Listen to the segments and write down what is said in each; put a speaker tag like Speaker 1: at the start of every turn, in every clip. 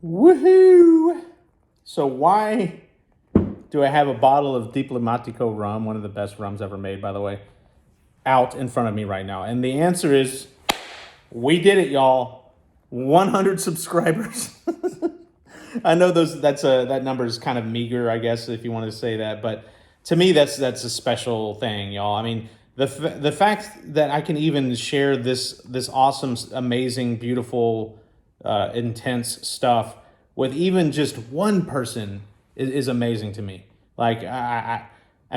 Speaker 1: Woohoo! So why do I have a bottle of Diplomatico rum, one of the best rums ever made, by the way, out in front of me right now? And the answer is, we did it, y'all. 100 subscribers. I know that number is kind of meager, I guess, if you want to say that, but to me, that's a special thing, y'all. I mean, the fact that I can even share this awesome, amazing, beautiful, intense stuff with even just one person is amazing to me. Like I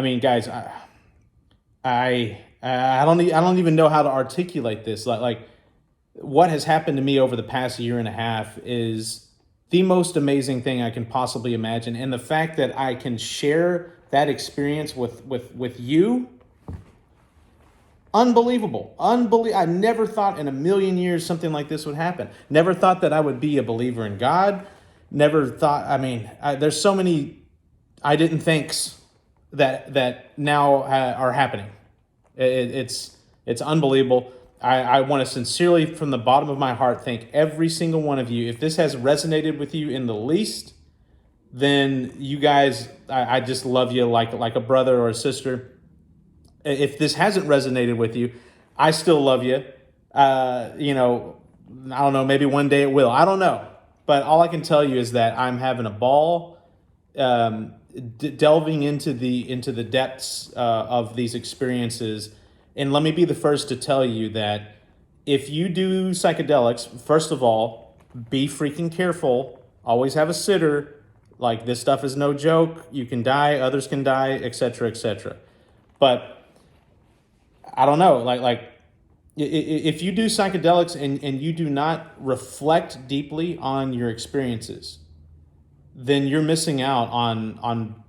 Speaker 1: mean, guys, I don't even know how to articulate this. Like what has happened to me over the past year and a half is the most amazing thing I can possibly imagine, and the fact that I can share that experience with you. Unbelievable. I never thought in a million years something like this would happen. Never thought that I would be a believer in God. Never thought, there's so many I didn't thinks that now are happening. It's unbelievable. I want to sincerely, from the bottom of my heart, thank every single one of you. If this has resonated with you in the least, then you guys, I just love you like a brother or a sister. If this hasn't resonated with you, I still love you. I don't know, maybe one day it will. I don't know. But all I can tell you is that I'm having a ball delving into the depths of these experiences. And let me be the first to tell you that if you do psychedelics, first of all, be freaking careful. Always have a sitter. Like, this stuff is no joke. You can die, others can die, etc., etc. But I don't know, like if you do psychedelics and you do not reflect deeply on your experiences, then you're missing out on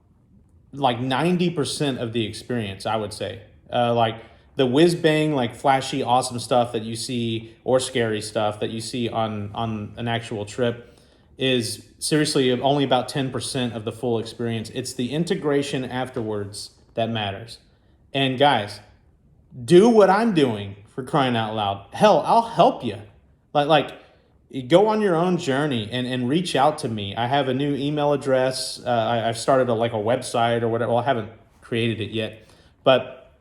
Speaker 1: like 90% of the experience, I would say. Like the whiz bang, like flashy, awesome stuff that you see, or scary stuff that you see on an actual trip, is seriously only about 10% of the full experience. It's the integration afterwards that matters. And guys, do what I'm doing, for crying out loud. Hell, I'll help you. Like go on your own journey and reach out to me. I have a new email address. I've started a website or whatever. Well, I haven't created it yet, but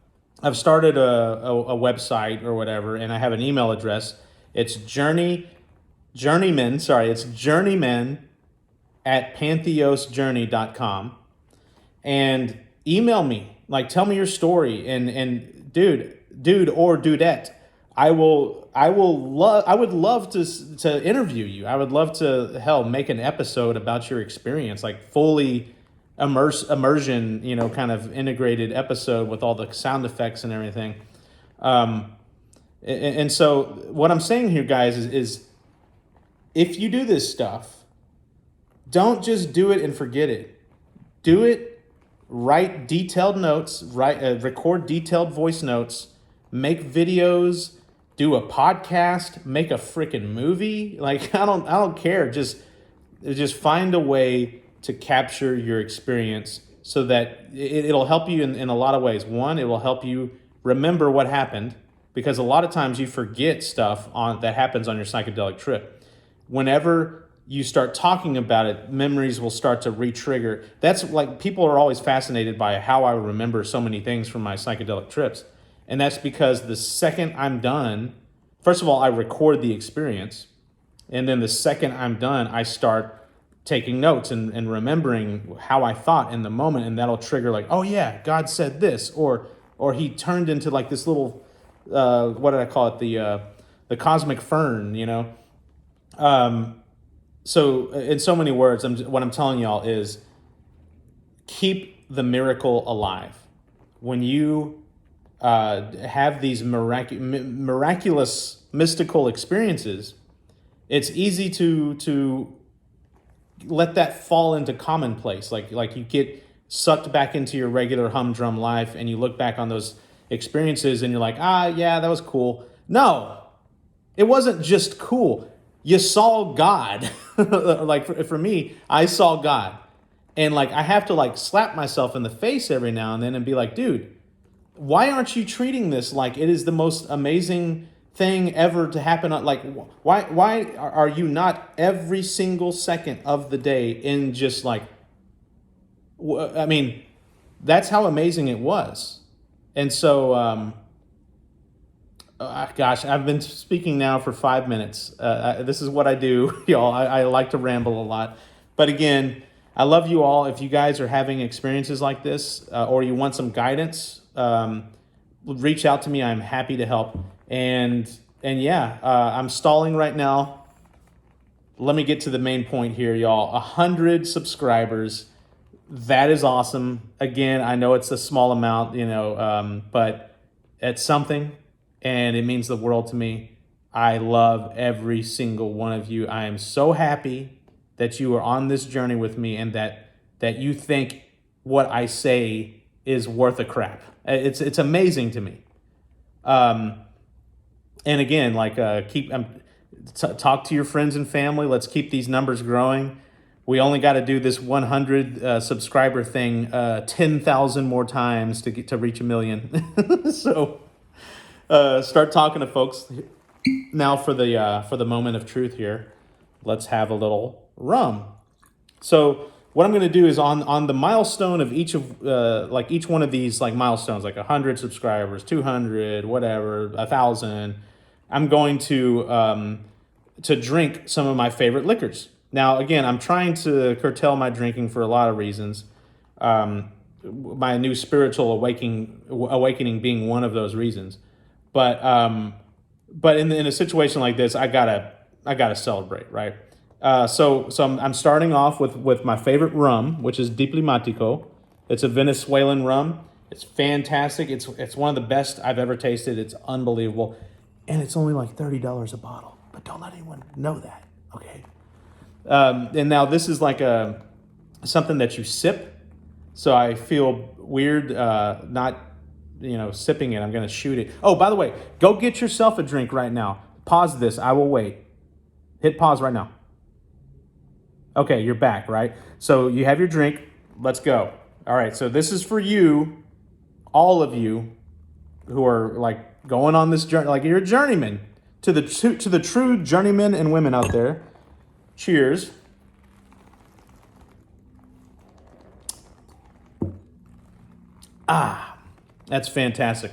Speaker 1: I've started a website or whatever, and I have an email address. It's journeymen at pantheosjourney.com, and email me. Like, tell me your story, and dude or dudette, I would love to interview you. I would love to make an episode about your experience, like fully immersion, kind of integrated episode with all the sound effects and everything. And so what I'm saying here, guys, is if you do this stuff, don't just do it and forget it. Do it. Write detailed notes, record detailed voice notes, make videos, do a podcast, make a freaking movie. Like, I don't care. Just find a way to capture your experience so that it'll help you in a lot of ways. One, it will help you remember what happened, because a lot of times you forget stuff that happens on your psychedelic trip. Whenever you start talking about it, memories will start to re-trigger. That's like, people are always fascinated by how I remember so many things from my psychedelic trips. And that's because the second I'm done, first of all, I record the experience. And then the second I'm done, I start taking notes and remembering how I thought in the moment. And that'll trigger like, oh yeah, God said this, or he turned into like this little, what did I call it? The cosmic fern, So in so many words, what I'm telling y'all is, keep the miracle alive. When you have these miraculous, mystical experiences, it's easy to let that fall into commonplace. Like you get sucked back into your regular humdrum life, and you look back on those experiences and you're like, yeah, that was cool. No, it wasn't just cool. You saw God. Like for me, I saw God. And like, I have to slap myself in the face every now and then and be like, dude, why aren't you treating this like it is the most amazing thing ever to happen. Like, why are you not every single second of the day in just like, I mean, that's how amazing it was. And so, gosh, I've been speaking now for 5 minutes. This is what I do, y'all. I like to ramble a lot. But again, I love you all. If you guys are having experiences like this, or you want some guidance, reach out to me. I'm happy to help. And yeah, I'm stalling right now. Let me get to the main point here, y'all. 100 subscribers. That is awesome. Again, I know it's a small amount, but it's something, and it means the world to me. I love every single one of you. I am so happy that you are on this journey with me, and that you think what I say is worth a crap. It's amazing to me. And again, talk to your friends and family. Let's keep these numbers growing. We only got to do this 100 subscriber thing 10,000 more times to reach 1 million. So start talking to folks. Now for the moment of truth here, let's have a little rum. So what I'm going to do is on the milestone of each one of these like milestones, like 100 subscribers, 200, whatever, 1,000. I'm going to drink some of my favorite liquors. Now, again, I'm trying to curtail my drinking for a lot of reasons. My new spiritual awakening being one of those reasons. But in a situation like this, I gotta celebrate, right? So I'm starting off with my favorite rum, which is Diplomático. It's a Venezuelan rum. It's fantastic. It's one of the best I've ever tasted. It's unbelievable, and it's only like $30 a bottle. But don't let anyone know that, okay? And now this is like something that you sip. So I feel weird not sipping it. I'm going to shoot it. Oh, by the way, go get yourself a drink right now. Pause this. I will wait. Hit pause right now. Okay, you're back, right? So you have your drink. Let's go. All right, so this is for you, all of you who are like going on this journey, like you're a journeyman. To the true journeymen and women out there, cheers. That's fantastic.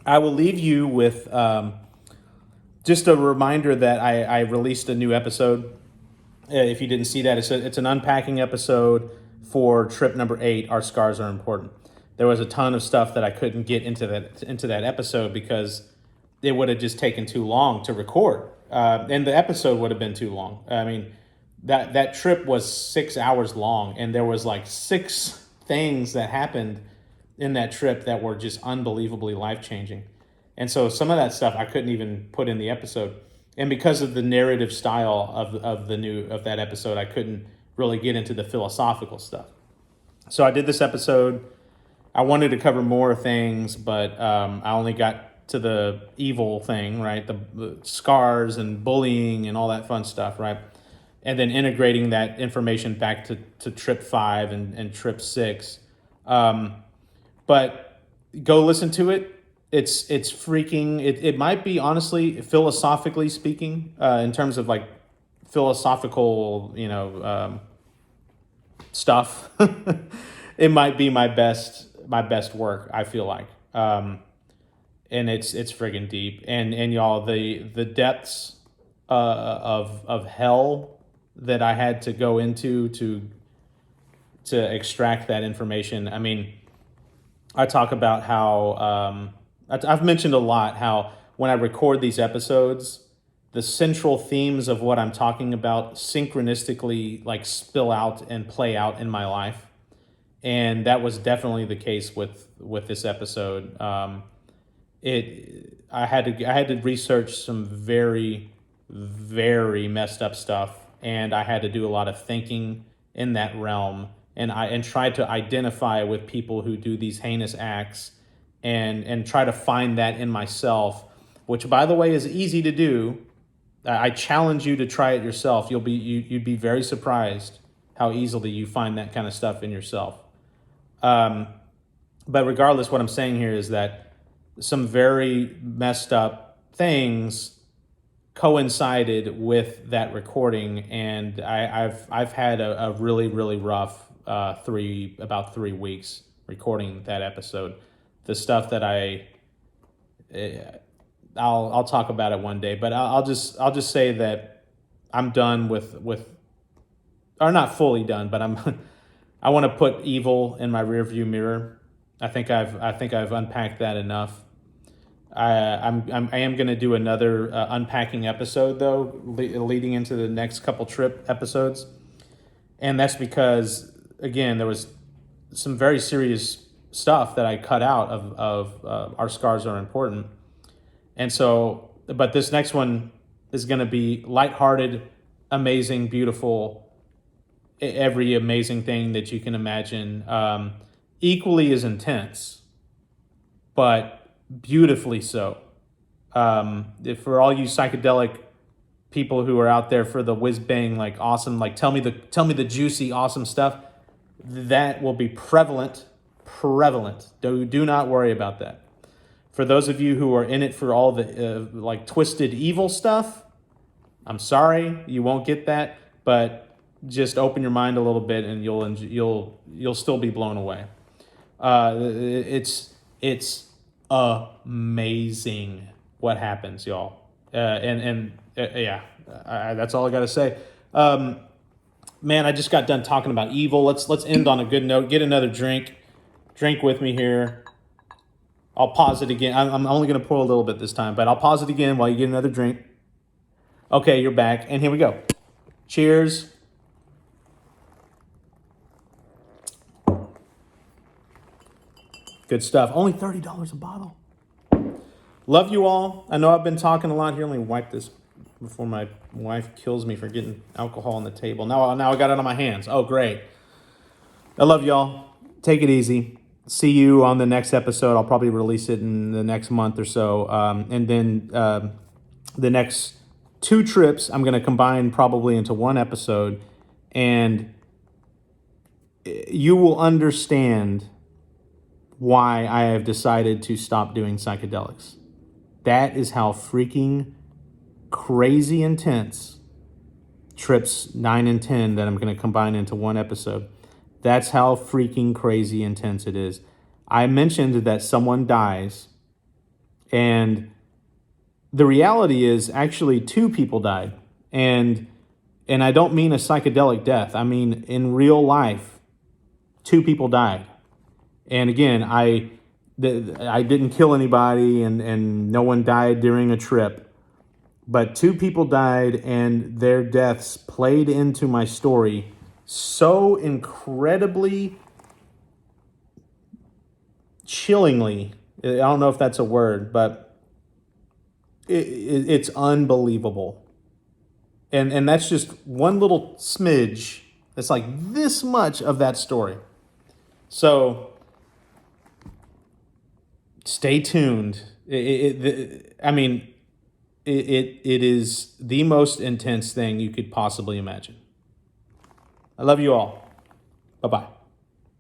Speaker 1: I will leave you with just a reminder that I released a new episode. If you didn't see that, it's an unpacking episode for trip number 8, Our Scars Are Important. There was a ton of stuff that I couldn't get into that episode because it would have just taken too long to record. And the episode would have been too long. I mean, that trip was 6 hours long, and there was like 6 things that happened in that trip that were just unbelievably life-changing. And so some of that stuff I couldn't even put in the episode. And because of the narrative style of that episode, I couldn't really get into the philosophical stuff. So I did this episode. I wanted to cover more things, but I only got to the evil thing, right? The scars and bullying and all that fun stuff, right? And then integrating that information back to trip 5 and trip 6. But go listen to it. It's freaking, it might be, honestly, philosophically speaking, in terms of like philosophical, stuff, it might be my best work, I feel like. And it's friggin' deep. And y'all, the depths of hell that I had to go into to extract that information. I mean, I talk about how I've mentioned a lot how when I record these episodes, the central themes of what I'm talking about synchronistically like spill out and play out in my life. And that was definitely the case with this episode. I had to research some very, very messed up stuff, and I had to do a lot of thinking in that realm, and try to identify with people who do these heinous acts, and try to find that in myself, which, by the way, is easy to do. I challenge you to try it yourself. You'd be very surprised how easily you find that kind of stuff in yourself. But regardless, what I'm saying here is that some very messed up things coincided with that recording, and I've had a really really rough about 3 weeks recording that episode. The stuff that I'll talk about it one day, but I'll just say that I'm done with or not fully done, but I want to put evil in my rearview mirror. I think I've unpacked that enough. I am going to do another unpacking episode though, leading into the next couple trip episodes, and that's because again there was some very serious stuff that I cut out of Our Scars Are Important, and so but this next one is going to be lighthearted, amazing, beautiful, every amazing thing that you can imagine, equally as intense, but beautifully so. If for all you psychedelic people who are out there for the whiz bang, like awesome, like tell me the juicy awesome stuff, that will be prevalent. Do not worry about that. For those of you who are in it for all the like twisted evil stuff, I'm sorry, you won't get that, but just open your mind a little bit and you'll still be blown away. It's amazing what happens, y'all. Yeah, that's all I got to say. Man, I just got done talking about evil. Let's end on a good note. Get another drink. Drink with me here. I'll pause it again. I'm only going to pour a little bit this time, but I'll pause it again while you get another drink. Okay, you're back, and here we go. Cheers. Good stuff. Only $30 a bottle. Love you all. I know I've been talking a lot here. Let me wipe this before my wife kills me for getting alcohol on the table. Now I got it on my hands. Oh, great. I love y'all. Take it easy. See you on the next episode. I'll probably release it in the next month or so. And then the next 2 trips I'm going to combine probably into one episode. And you will understand why I have decided to stop doing psychedelics. That is how freaking crazy intense trips 9 and 10 that I'm going to combine into one episode. That's how freaking crazy intense it is. I mentioned that someone dies, and the reality is actually 2 people died. And I don't mean a psychedelic death. I mean in real life, 2 people died. And again, I didn't kill anybody and no one died during a trip. But 2 people died and their deaths played into my story so incredibly, chillingly. I don't know if that's a word, but it's unbelievable. And that's just one little smidge. It's like this much of that story. So stay tuned. It is the most intense thing you could possibly imagine. I love you all. Bye-bye.